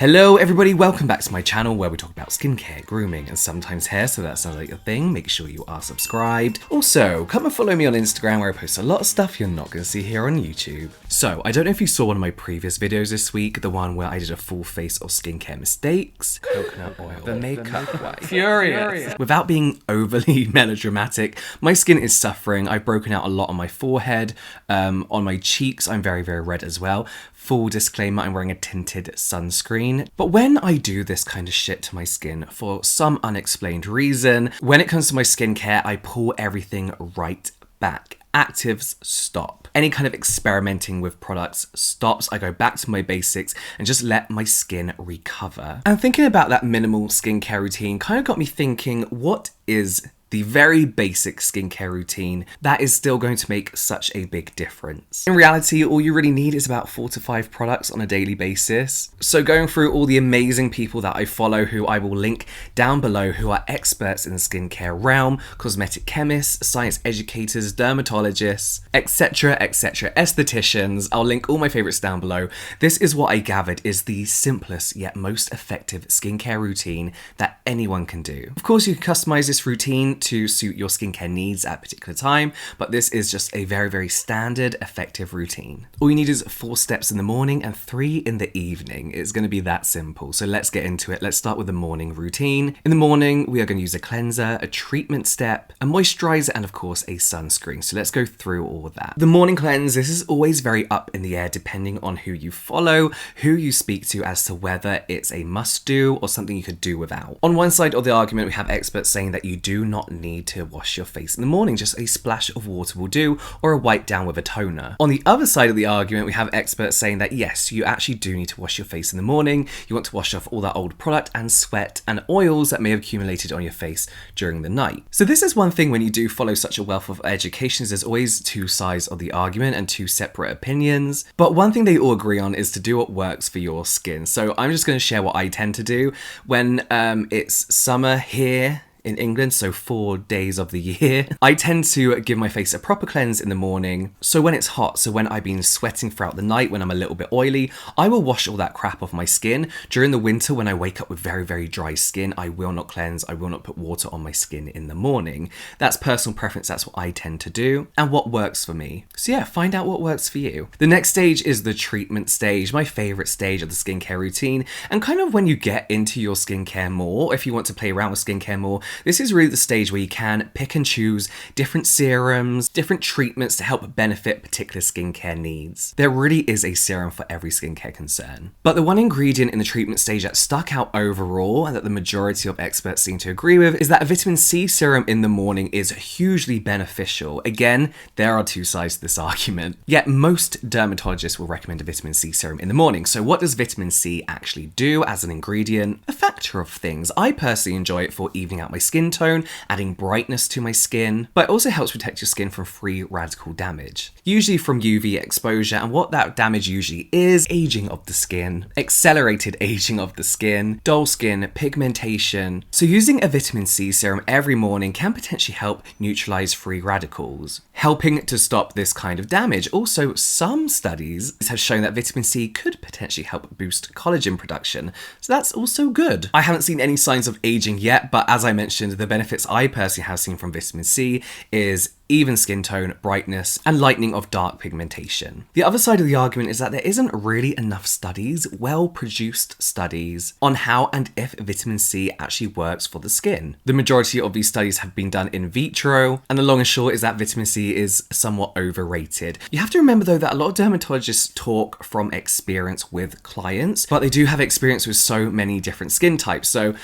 Hello everybody, welcome back to my channel where we talk about skincare, grooming, and sometimes hair, so that sounds like your thing. Make sure you are subscribed. Also, come and follow me on Instagram where I post a lot of stuff you're not going to see here on YouTube. So, I don't know if you saw one of my previous videos this week, the one where I did a full face of skincare mistakes. Coconut oil, the makeup wipe. Furious. Without being overly melodramatic, my skin is suffering. I've broken out a lot on my forehead, on my cheeks I'm very red as well. Full disclaimer, I'm wearing a tinted sunscreen. But when I do this kind of shit to my skin for some unexplained reason, when it comes to my skincare, I pull everything right back. Actives stop. Any kind of experimenting with products stops. I go back to my basics and just let my skin recover. And thinking about that minimal skincare routine kind of got me thinking, what is the very basic skincare routine that is still going to make such a big difference? In reality, all you really need is about 4 to 5 products on a daily basis. So going through all the amazing people that I follow, who I will link down below, who are experts in the skincare realm, cosmetic chemists, science educators, dermatologists, etc, estheticians. I'll link all my favorites down below. This is what I gathered is the simplest yet most effective skincare routine that anyone can do. Of course, you can customize this routine to suit your skincare needs at a particular time, but this is just a very standard, effective routine. All you need is 4 steps in the morning and 3 in the evening. It's going to be that simple. So let's get into it. Let's start with the morning routine. In the morning, we are going to use a cleanser, a treatment step, a moisturizer, and of course a sunscreen. So let's go through all of that. The morning cleanse, this is always very up in the air depending on who you follow, who you speak to, as to whether it's a must do or something you could do without. On one side of the argument, we have experts saying that you do not need to wash your face in the morning, just a splash of water will do, or a wipe down with a toner. On the other side of the argument, we have experts saying that yes, you actually do need to wash your face in the morning. You want to wash off all that old product and sweat and oils that may have accumulated on your face during the night. So this is one thing when you do follow such a wealth of education, there's always 2 sides of the argument and 2 separate opinions. But one thing they all agree on is to do what works for your skin. So I'm just going to share what I tend to do when it's summer here in England, so 4 days of the year. I tend to give my face a proper cleanse in the morning. So when it's hot, so when I've been sweating throughout the night, when I'm a little bit oily, I will wash all that crap off my skin. During the winter, when I wake up with very dry skin, I will not cleanse, I will not put water on my skin in the morning. That's personal preference, that's what I tend to do, and what works for me. So yeah, find out what works for you. The next stage is the treatment stage, my favorite stage of the skincare routine, and kind of when you get into your skincare more, if you want to play around with skincare more, this is really the stage where you can pick and choose different serums, different treatments to help benefit particular skincare needs. There really is a serum for every skincare concern. But the one ingredient in the treatment stage that stuck out overall, and that the majority of experts seem to agree with, is that a vitamin C serum in the morning is hugely beneficial. Again, there are 2 sides to this argument. Yet most dermatologists will recommend a vitamin C serum in the morning. So what does vitamin C actually do as an ingredient? A factor of things. I personally enjoy it for evening out my skin tone, adding brightness to my skin, but it also helps protect your skin from free radical damage, usually from UV exposure. And what that damage usually is: aging of the skin, accelerated aging of the skin, dull skin, pigmentation. So using a vitamin C serum every morning can potentially help neutralize free radicals, helping to stop this kind of damage. Also, some studies have shown that vitamin C could potentially help boost collagen production, so that's also good. I haven't seen any signs of aging yet, but as I mentioned, the benefits I personally have seen from vitamin C is even skin tone, brightness, and lightening of dark pigmentation. The other side of the argument is that there isn't really enough studies, well-produced studies, on how and if vitamin C actually works for the skin. The majority of these studies have been done in vitro, and the long and short is that vitamin C is somewhat overrated. You have to remember though that a lot of dermatologists talk from experience with clients, but they do have experience with so many different skin types. So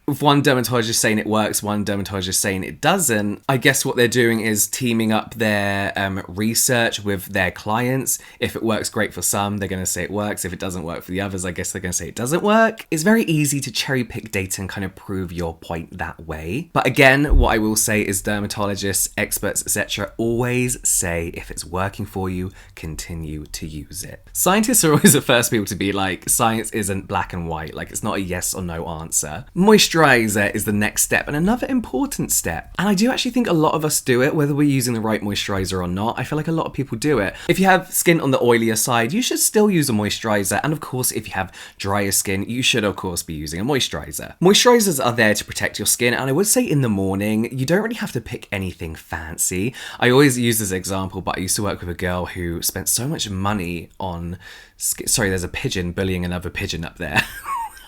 with one dermatologist saying it works, one dermatologist saying it doesn't, I guess what they're doing is teaming up their research with their clients. If it works great for some, they're going to say it works. If it doesn't work for the others, I guess they're going to say it doesn't work. It's very easy to cherry pick data and kind of prove your point that way. But again, what I will say is dermatologists, experts, etc. always say if it's working for you, continue to use it. Scientists are always the first people to be like, science isn't black and white. Like, it's not a yes or no answer. Moisturizer Moisturizer is the next step and another important step. And I do actually think a lot of us do it, whether we're using the right moisturizer or not. I feel like a lot of people do it. If you have skin on the oilier side, you should still use a moisturizer. And of course, if you have drier skin, you should of course be using a moisturizer. Moisturizers are there to protect your skin. And I would say in the morning, you don't really have to pick anything fancy. I always use this example, but I used to work with a girl who spent so much money on skin. Sorry, there's a pigeon bullying another pigeon up there.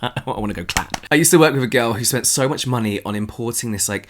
I want to go clap. I used to work with a girl who spent so much money on importing this like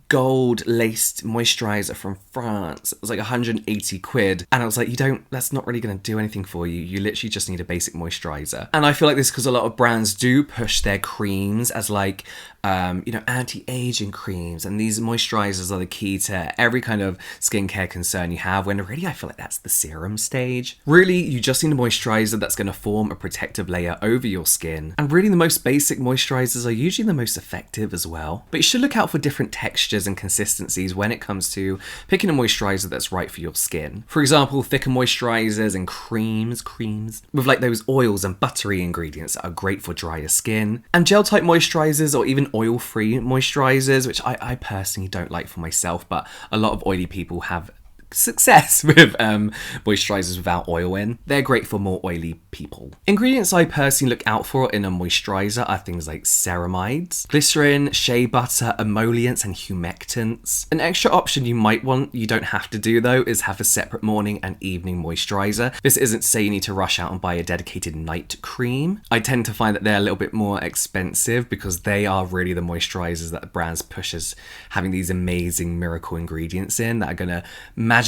gold laced moisturizer from France. It was like 180 quid. And I was like, that's not really going to do anything for you. You literally just need a basic moisturizer. And I feel like this because a lot of brands do push their creams as like, anti-aging creams. And these moisturizers are the key to every kind of skincare concern you have, when really I feel like that's the serum stage. Really, you just need a moisturizer that's going to form a protective layer over your skin. And really the most basic moisturizers are usually the most effective as well. But you should look out for different textures and consistencies when it comes to picking a moisturizer that's right for your skin. For example, thicker moisturizers and creams with like those oils and buttery ingredients that are great for drier skin. And gel type moisturizers or even oil-free moisturizers, which I personally don't like for myself, but a lot of oily people have success with moisturizers without oil in. They're great for more oily people. Ingredients I personally look out for in a moisturizer are things like ceramides, glycerin, shea butter, emollients, and humectants. An extra option you might want, you don't have to do though, is have a separate morning and evening moisturizer. This isn't to say you need to rush out and buy a dedicated night cream. I tend to find that they're a little bit more expensive because they are really the moisturizers that the brands push as having these amazing miracle ingredients in that are gonna magically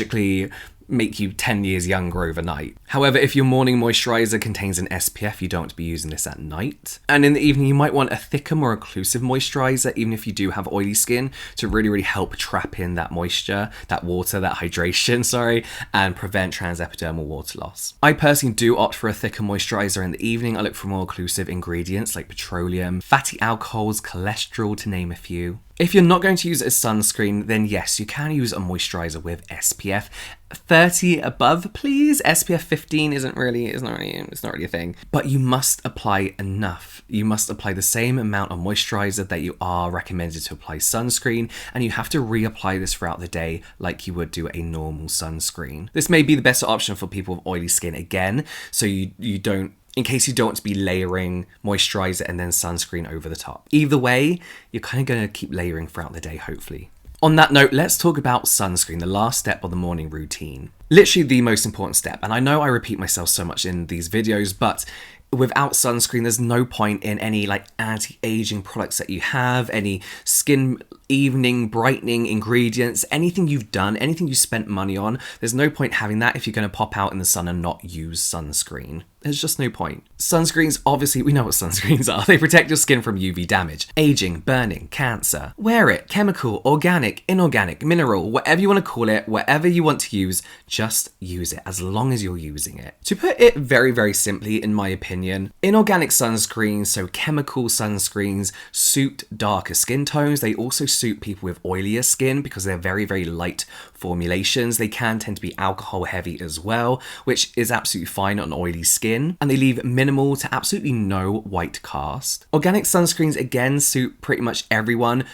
make you 10 years younger overnight. However, if your morning moisturizer contains an SPF, you don't want to be using this at night. And in the evening, you might want a thicker, more occlusive moisturizer, even if you do have oily skin, to really help trap in that moisture, that water, that hydration, and prevent transepidermal water loss. I personally do opt for a thicker moisturizer in the evening. I look for more occlusive ingredients like petroleum, fatty alcohols, cholesterol, to name a few. If you're not going to use a sunscreen, then yes, you can use a moisturizer with SPF 30 above, please. SPF 15 it's not really a thing. But you must apply enough. You must apply the same amount of moisturizer that you are recommended to apply sunscreen, and you have to reapply this throughout the day like you would do a normal sunscreen. This may be the best option for people with oily skin again, so you don't, in case you don't want to be layering moisturizer and then sunscreen over the top. Either way, you're kind of going to keep layering throughout the day, hopefully. On that note, let's talk about sunscreen, the last step of the morning routine. Literally the most important step. And I know I repeat myself so much in these videos, but without sunscreen, there's no point in any like anti-aging products that you have, any skin evening brightening ingredients, anything you've done, anything you spent money on. There's no point having that if you're going to pop out in the sun and not use sunscreen. There's just no point. Sunscreens, obviously, we know what sunscreens are. They protect your skin from UV damage, aging, burning, cancer. Wear it. Chemical, organic, inorganic, mineral, whatever you want to call it, whatever you want to use, just use it as long as you're using it. To put it very simply, in my opinion, inorganic sunscreens, so chemical sunscreens, suit darker skin tones. They also suit people with oilier skin because they're very light formulations. They can tend to be alcohol heavy as well, which is absolutely fine on oily skin. And they leave minimal to absolutely no white cast. Organic sunscreens again suit pretty much everyone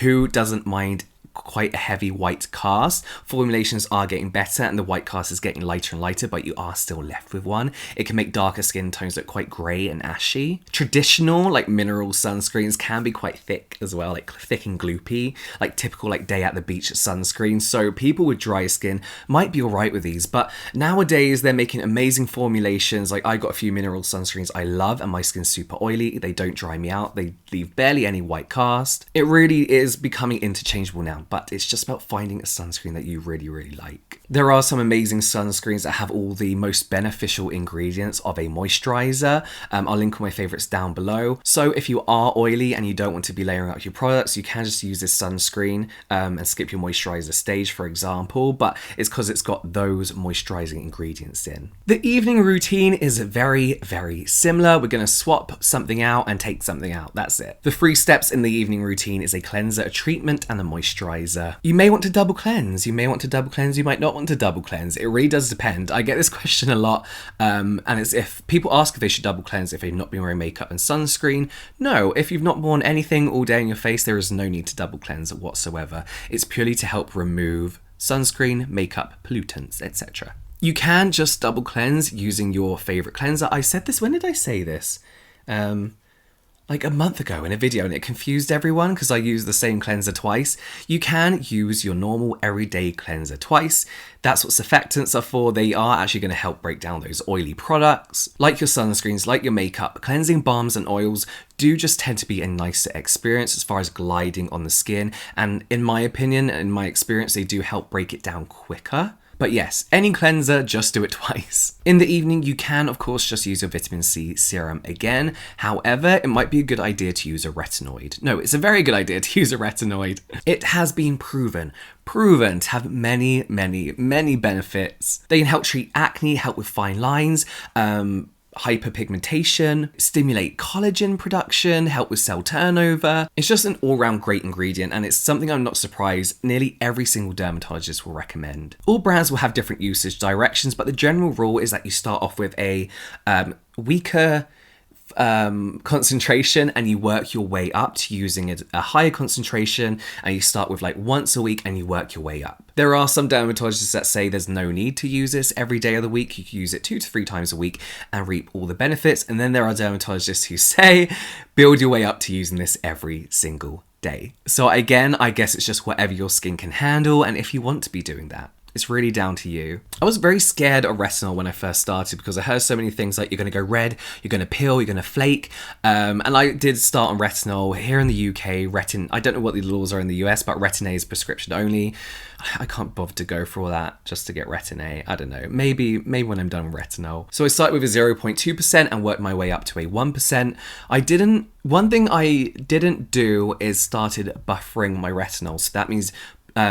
who doesn't mind quite a heavy white cast. Formulations are getting better and the white cast is getting lighter and lighter, but you are still left with one. It can make darker skin tones look quite grey and ashy. Traditional like mineral sunscreens can be quite thick as well, like thick and gloopy, like typical like day at the beach sunscreen. So people with dry skin might be alright with these, but nowadays they're making amazing formulations. Like I got a few mineral sunscreens I love and my skin's super oily. They don't dry me out. They leave barely any white cast. It really is becoming interchangeable now, but it's just about finding a sunscreen that you really like. There are some amazing sunscreens that have all the most beneficial ingredients of a moisturizer. I'll link all my favorites down below. So if you are oily and you don't want to be layering out your products, you can just use this sunscreen and skip your moisturizer stage, for example, but it's because it's got those moisturizing ingredients in. The evening routine is very similar. We're going to swap something out and take something out. That's it. The 3 steps in the evening routine is a cleanser, a treatment, and a moisturizer. moisturizer. You may want to double cleanse, you may want to double cleanse, you might not want to double cleanse. It really does depend. I get this question a lot, and it's if people ask if they should double cleanse if they've not been wearing makeup and sunscreen. No, if you've not worn anything all day on your face, there is no need to double cleanse whatsoever. It's purely to help remove sunscreen, makeup, pollutants, etc. You can just double cleanse using your favorite cleanser. I said this, when did I say this? Like a month ago in a video, and it confused everyone because I used the same cleanser twice. You can use your normal everyday cleanser twice. That's what surfactants are for. They are actually going to help break down those oily products. Like your sunscreens, like your makeup, cleansing balms and oils do just tend to be a nicer experience as far as gliding on the skin. And in my opinion, in my experience, they do help break it down quicker. But yes, any cleanser, just do it twice. In the evening, you can, of course, just use your vitamin C serum again. However, it might be a good idea to use a retinoid. No, it's a very good idea to use a retinoid. It has been proven to have many, many, many benefits. They can help treat acne, help with fine lines, hyperpigmentation, stimulate collagen production, help with cell turnover. It's just an all-round great ingredient, and it's something I'm not surprised nearly every single dermatologist will recommend. All brands will have different usage directions, but the general rule is that you start off with a weaker concentration and you work your way up to using a higher concentration, and you start with like once a week and you work your way up. There are some dermatologists that say there's no need to use this every day of the week. You can use it 2 to 3 times a week and reap all the benefits. And then there are dermatologists who say build your way up to using this every single day. So again, I guess it's just whatever your skin can handle, and if you want to be doing that. It's really down to you. I was very scared of retinol when I first started because I heard so many things like you're going to go red, you're going to peel, you're going to flake. And I did start on retinol here in the UK. I don't know what the laws are in the US, but Retin-A is prescription only. I can't bother to go for all that just to get Retin-A. I don't know. Maybe when I'm done with retinol. So I started with a 0.2% and worked my way up to a 1%. One thing I didn't do is started buffering my retinol. So that means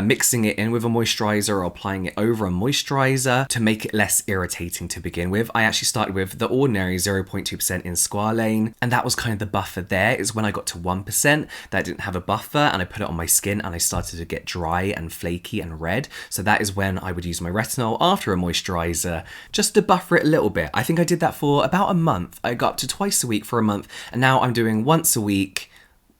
mixing it in with a moisturizer or applying it over a moisturizer to make it less irritating to begin with. I actually started with the ordinary 0.2% in squalane, and that was kind of the buffer there. Is when I got to 1% that didn't have a buffer, and I put it on my skin and I started to get dry and flaky and red. So that is when I would use my retinol after a moisturizer just to buffer it a little bit. I think I did that for about a month. I got up to twice a week for a month, and now I'm doing once a week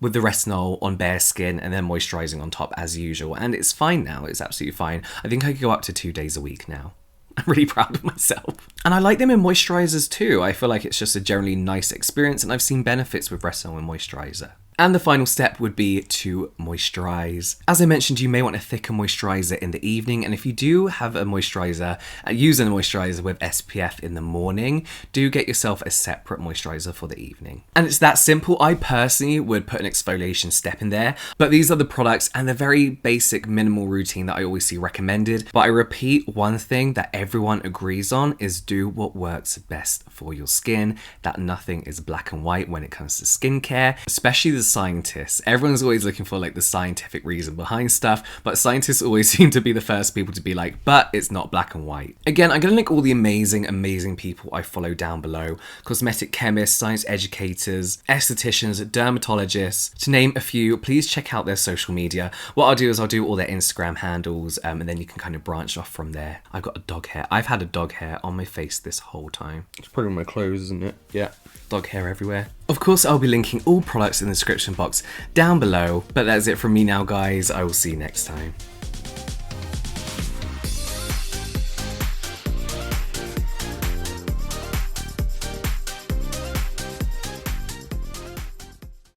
with the retinol on bare skin and then moisturizing on top as usual. And it's fine now, it's absolutely fine. I think I could go up to 2 days a week now. I'm really proud of myself. And I like them in moisturizers too. I feel like it's just a generally nice experience, and I've seen benefits with retinol and moisturizer. And the final step would be to moisturize. As I mentioned, you may want a thicker moisturizer in the evening, and if you do have a moisturizer, use a moisturizer with SPF in the morning, do get yourself a separate moisturizer for the evening. And it's that simple. I personally would put an exfoliation step in there, but these are the products and the very basic minimal routine that I always see recommended. But I repeat, one thing that everyone agrees on is do what works best for your skin, that nothing is black and white when it comes to skincare, especially the scientists. Everyone's always looking for like the scientific reason behind stuff, but scientists always seem to be the first people to be like, but it's not black and white. Again, I'm going to link all the amazing people I follow down below. Cosmetic Chemists, Science Educators, Estheticians, Dermatologists, to name a few. Please check out their social media. What I'll do is I'll do all their Instagram handles, and then you can kind of branch off from there. I've got a dog hair. I've had a dog hair on my face this whole time. It's probably on my clothes, isn't it? Yeah. Dog hair everywhere. Of course, I'll be linking all products in the description box down below, but that's it from me now, guys. I will see you next time.